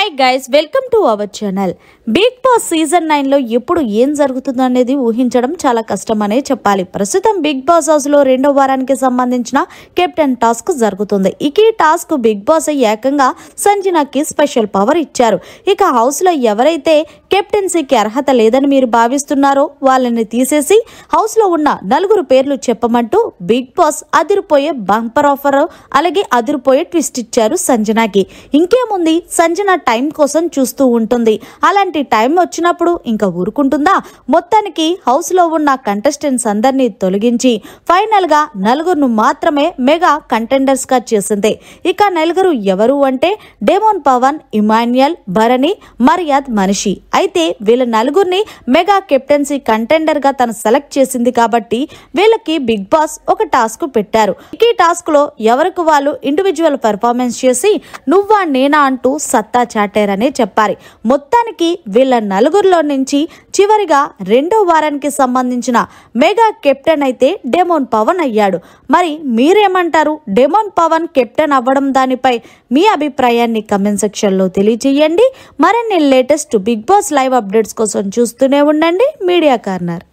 Hi guys, welcome to our channel. Bigg Boss season 9 లో ఎప్పుడు ఏం జరుగుతుందో అనేది ఊహించడం చాలా కష్టమనే చెప్పాలి. ప్రస్తుతం బిగ్ బాస్ హౌస్ లో 2వ వారానికి సంబంధించిన కెప్టెన్ టాస్క్ జరుగుతుంది. ఈ టాస్క్ బిగ్ బాస్ ఏకంగా సంజనాకి స్పెషల్ పవర్ ఇచ్చారు. ఇక హౌస్ లో ఎవరైతే కెప్టెన్సీకి అర్హత లేదని మీరు భావిస్తున్నారో వాళ్ళని తీసేసి హౌస్ లో ఉన్న 4 పేర్లు చెప్పమంటూ బిగ్ బాస్ అదిరిపోయే బంపర్ ఆఫర్ అలాగే అదిరిపోయే ట్విస్ట్ ఇచ్చారు సంజనాకి. ఇంకేముంది, సంజన టైం కోసం చూస్తూ ఉంటుంది. అలాంటి టైం వచ్చినప్పుడు ఇంకా ఊరుకుంటుందా? మొత్తానికి హౌస్ లో ఉన్న కంటెస్టెంట్స్ అందరినీ తొలగించి ఫైనల్ గా 4 మాత్రమే మెగా కంటెండర్స్ గా చేసింది. ఇక 4 ఎవరు అంటే డెమోన్ పవన్, ఇమాన్యుయల్, భరణి, మర్యాద్, మనిషి. అయితే వీళ్ళ 4 మెగా కెప్టెన్సీ కంటెండర్ గా తను సెలెక్ట్ చేసింది కాబట్టి వీళ్ళకి బిగ్ బాస్ ఒక టాస్క్ పెట్టారు. ఈ టాస్క్ లో ఎవరికి వాళ్ళు ఇండివిజువల్ పెర్ఫార్మెన్స్ చేసి నువ్వా నేనా అంటూ సత్తా చాటారనే చెప్పాలి. మొత్తానికి వీళ్ళ 4 నుంచి చివరిగా 2వ వారానికి సంబంధించిన మెగా కెప్టెన్ అయితే డెమోన్ పవన్ అయ్యాడు. మరి మీరేమంటారు? డెమోన్ పవన్ కెప్టెన్ అవ్వడం దానిపై మీ అభిప్రాయాన్ని కమెంట్ సెక్షన్ లో తెలియజేయండి. మరిన్ని latest Bigg Boss live updates కోసం చూస్తూనే ఉండండి మీడియా కార్నర్.